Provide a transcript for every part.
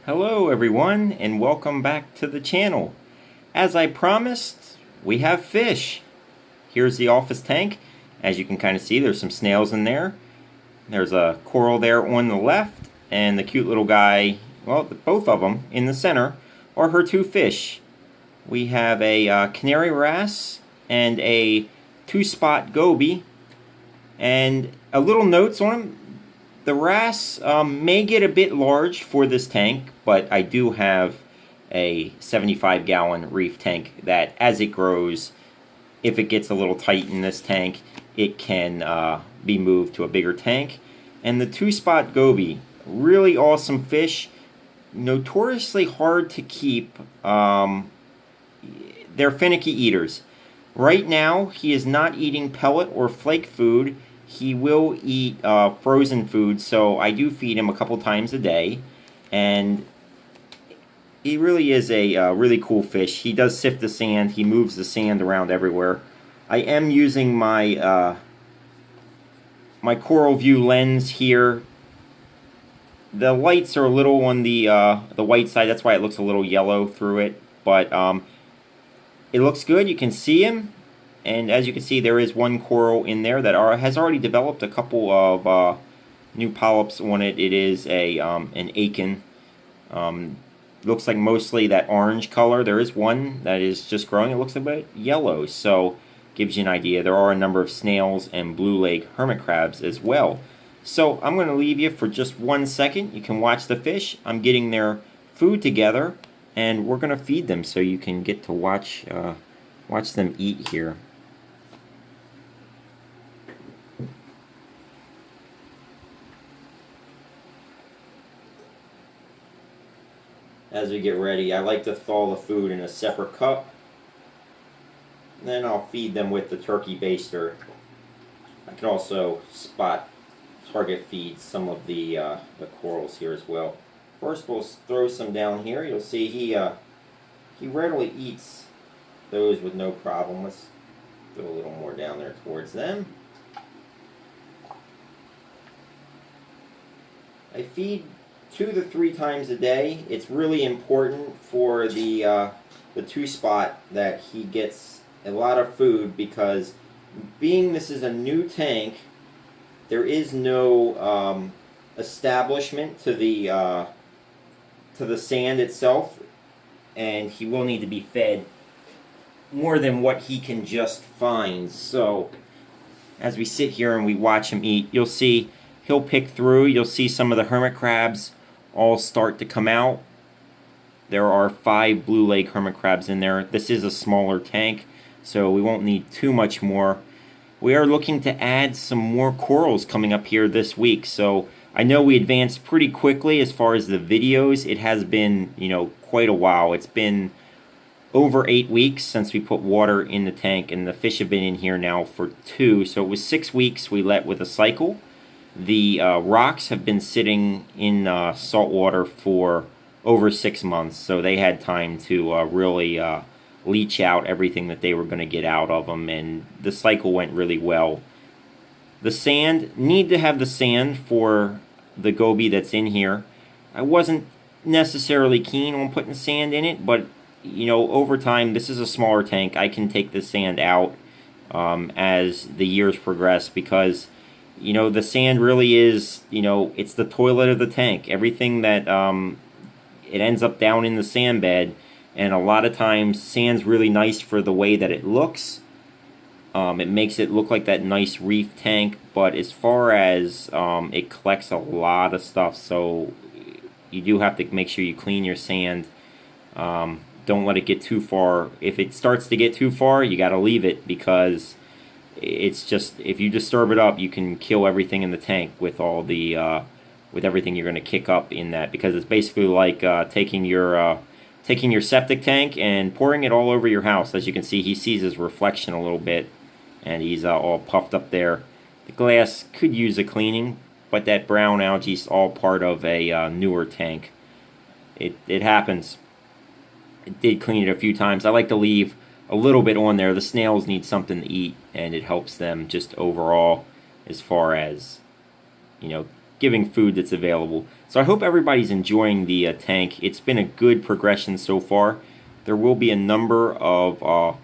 Hello everyone and welcome back to the channel. As I promised, we have fish. Here's the office tank. As you can kind of see, there's some snails in there. There's a coral there on the left, and the cute little guy, well, both of them in the center are her two fish. We have a canary wrasse and a two-spot goby, and a little notes on them. The wrasse may get a bit large for this tank, but I do have a 75-gallon Reef tank that, as it grows, if it gets a little tight in this tank, it can be moved to a bigger tank. And the two-spot goby, really awesome fish, notoriously hard to keep. They're finicky eaters. Right now, he is not eating pellet or flake food. He will eat frozen food, so I do feed him a couple times a day, and he really is a really cool fish. He does sift the sand. He moves the sand around everywhere. I am using my my Coral View lens here. The lights are a little on the white side. That's why it looks a little yellow through it, but it looks good. You can see him. And as you can see, there is one coral in there that has already developed a couple of new polyps on it. It is an akin. Looks like mostly that orange color. There is one that is just growing. It looks a bit yellow, so gives you an idea. There are a number of snails and blue leg hermit crabs as well. So I'm going to leave you for just 1 second. You can watch the fish. I'm getting their food together, and we're going to feed them so you can get to watch them eat here. As we get ready, I like to thaw the food in a separate cup. Then I'll feed them with the turkey baster. I can also target feed some of the corals here as well. First, we'll throw some down here. You'll see he readily eats those with no problem. Let's throw a little more down there towards them. I feed 2 to 3 times a day. It's really important for the two-spot that he gets a lot of food, because being this is a new tank, there is no establishment to the sand itself, and he will need to be fed more than what he can just find. So as we sit here and we watch him eat, you'll see he'll pick through. You'll see some of the hermit crabs all start to come out. There are 5 blue leg hermit crabs in there. This is a smaller tank, so we won't need too much more. We are looking to add some more corals coming up here this week, so I know we advanced pretty quickly as far as the videos. It has been, quite a while. It's been over 8 weeks since we put water in the tank, and the fish have been in here now for 2, so it was 6 weeks we let with a cycle. The rocks have been sitting in salt water for over 6 months, so they had time to really leach out everything that they were going to get out of them, and the cycle went really well. The sand, need to have the sand for the goby that's in here. I wasn't necessarily keen on putting sand in it, but over time, this is a smaller tank. I can take the sand out as the years progress, because the sand really is, it's the toilet of the tank. Everything that it ends up down in the sand bed, and a lot of times sand's really nice for the way that it looks. It makes it look like that nice reef tank, but as far as it collects a lot of stuff, so you do have to make sure you clean your sand. Don't let it get too far. If it starts to get too far, you got to leave it, because it's just, if you disturb it up, you can kill everything in the tank with all the with everything you're going to kick up in that, because it's basically like taking your septic tank and pouring it all over your house. As you can see, he sees his reflection a little bit, and he's all puffed up there. The glass could use a cleaning, but that brown algae is all part of a newer tank. It happens. I did clean it a few times. I like to leave a little bit on there. The snails need something to eat, and it helps them just overall as far as, giving food that's available. So I hope everybody's enjoying the tank. It's been a good progression so far. There will be a number of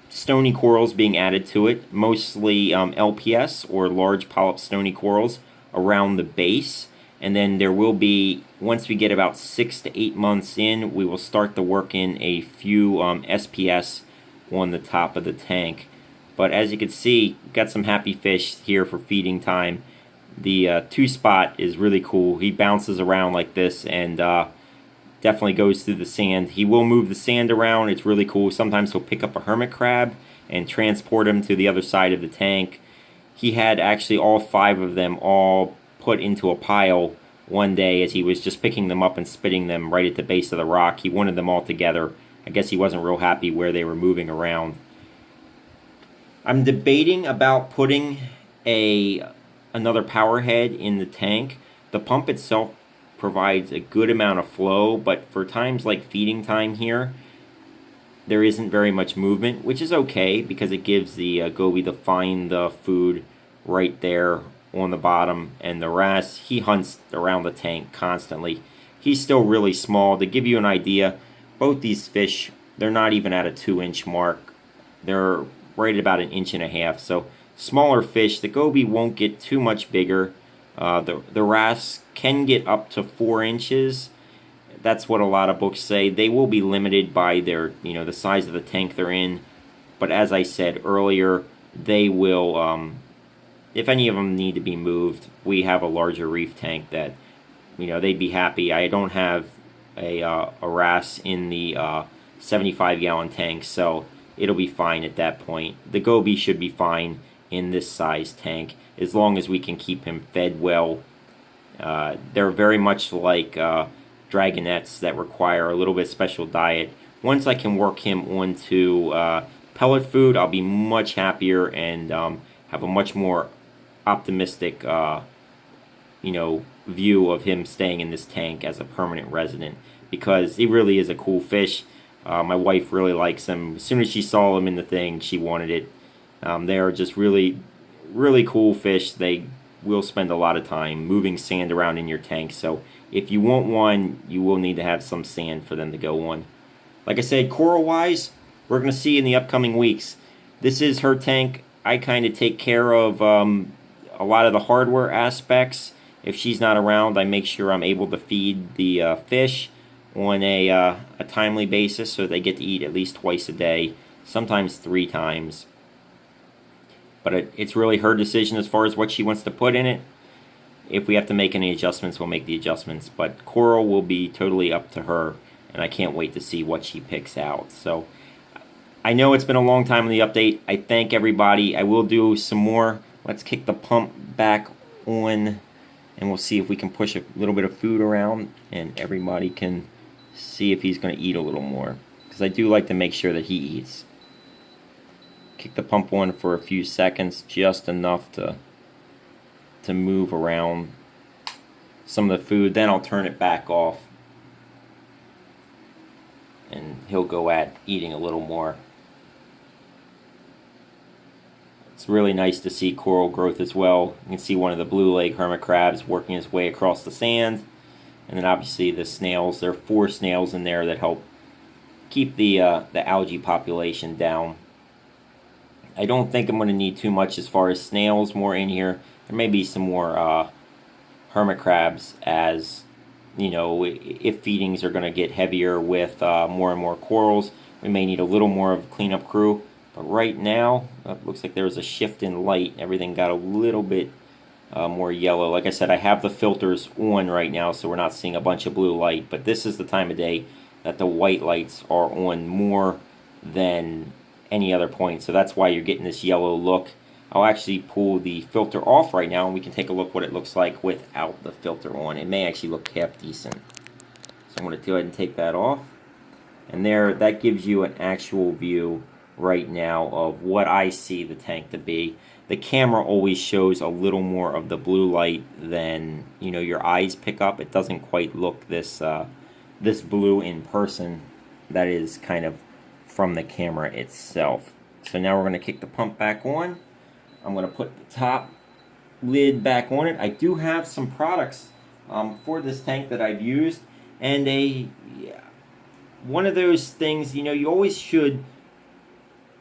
stony corals being added to it, mostly LPS or large polyp stony corals around the base. And then there will be, once we get about 6 to 8 months in, we will start to work in a few SPS on the top of the tank. But as you can see, got some happy fish here for feeding time. The two-spot is really cool. He bounces around like this and definitely goes through the sand. He will move the sand around. It's really cool. Sometimes he'll pick up a hermit crab and transport him to the other side of the tank. He had actually all 5 of them all put into a pile one day as he was just picking them up and spitting them right at the base of the rock. He wanted them all together. I guess he wasn't real happy where they were moving around. I'm debating about putting another power head in the tank. The pump itself provides a good amount of flow, but for times like feeding time here, there isn't very much movement, which is okay because it gives the goby to find the food right there on the bottom. And the wrasse, he hunts around the tank constantly. He's still really small. To give you an idea, both these fish, they're not even at a 2-inch mark. They're right at about 1.5 inches. So smaller fish. The goby won't get too much bigger. The wrasse can get up to 4 inches. That's what a lot of books say. They will be limited by their, the size of the tank they're in. But as I said earlier, they will, if any of them need to be moved, we have a larger reef tank that, they'd be happy. I don't have a wrasse in the 75-gallon tank, so it'll be fine at that point. The goby should be fine in this size tank as long as we can keep him fed well. They're very much like dragonettes that require a little bit special diet. Once I can work him onto pellet food, I'll be much happier and have a much more optimistic view of him staying in this tank as a permanent resident, because he really is a cool fish. My wife really likes him. As soon as she saw him in the thing, she wanted it. They are just really, really cool fish. They will spend a lot of time moving sand around in your tank. So if you want one, you will need to have some sand for them to go on. Like I said, coral-wise, we're going to see in the upcoming weeks. This is her tank. I kind of take care of a lot of the hardware aspects. If she's not around, I make sure I'm able to feed the fish on a timely basis so they get to eat at least twice a day, sometimes 3 times. But it's really her decision as far as what she wants to put in it. If we have to make any adjustments, we'll make the adjustments. But coral will be totally up to her, and I can't wait to see what she picks out. So I know it's been a long time on the update. I thank everybody. I will do some more. Let's kick the pump back on, and we'll see if we can push a little bit of food around, and everybody can see if he's going to eat a little more, because I do like to make sure that he eats. Kick the pump on for a few seconds, just enough to move around some of the food. Then I'll turn it back off, and he'll go at eating a little more. It's really nice to see coral growth as well. You can see one of the blue leg hermit crabs working his way across the sand. And then obviously the snails. There are 4 snails in there that help keep the algae population down. I don't think I'm going to need too much as far as snails more in here. There may be some more hermit crabs, as if feedings are going to get heavier with more and more corals. We may need a little more of a cleanup crew. But right now, it looks like there was a shift in light. Everything got a little bit more yellow. Like I said, I have the filters on right now, so we're not seeing a bunch of blue light. But this is the time of day that the white lights are on more than any other point. So that's why you're getting this yellow look. I'll actually pull the filter off right now, and we can take a look what it looks like without the filter on. It may actually look half decent. So I'm going to go ahead and take that off. And there, that gives you an actual view right now of what I see the tank to be. The camera always shows a little more of the blue light than your eyes pick up. It doesn't quite look this blue in person. That is kind of from the camera itself. So now we're going to kick the pump back on. I'm going to put the top lid back on it. I do have some products for this tank that I've used, and one of those things, you always should,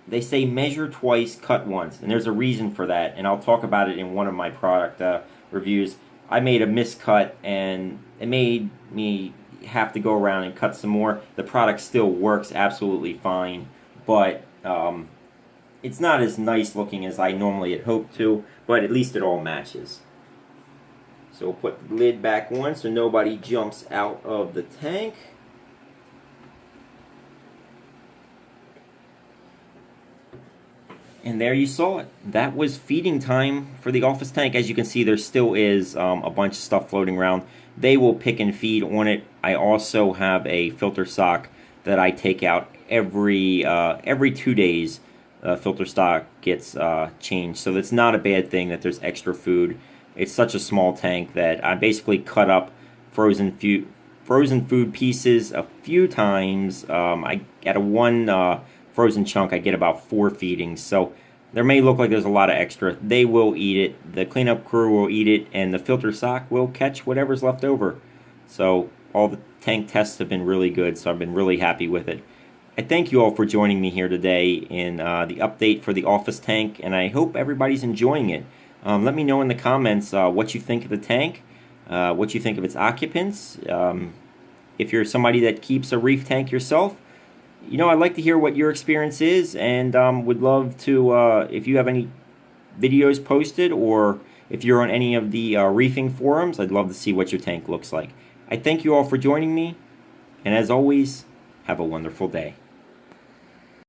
they say measure twice, cut once, and there's a reason for that, and I'll talk about it in one of my product reviews. I made a miscut, and it made me have to go around and cut some more. The product still works absolutely fine, but it's not as nice looking as I normally had hoped to, but at least it all matches. So we'll put the lid back on so nobody jumps out of the tank. And there you saw it. That was feeding time for the office tank. As you can see, there still is a bunch of stuff floating around. They will pick and feed on it. I also have a filter sock that I take out every 2 days. Filter stock gets changed, so that's not a bad thing that there's extra food. It's such a small tank that I basically cut up frozen food pieces a few times. I at a one frozen chunk I get about 4 feedings, so there may look like there's a lot of extra. They will eat it, the cleanup crew will eat it, and the filter sock will catch whatever's left over. So all the tank tests have been really good, so I've been really happy with it. I thank you all for joining me here today in the update for the office tank, and I hope everybody's enjoying it. Let me know in the comments what you think of the tank, what you think of its occupants. If you're somebody that keeps a reef tank yourself, I'd like to hear what your experience is, and would love to, if you have any videos posted, or if you're on any of the reefing forums, I'd love to see what your tank looks like. I thank you all for joining me, and as always, have a wonderful day.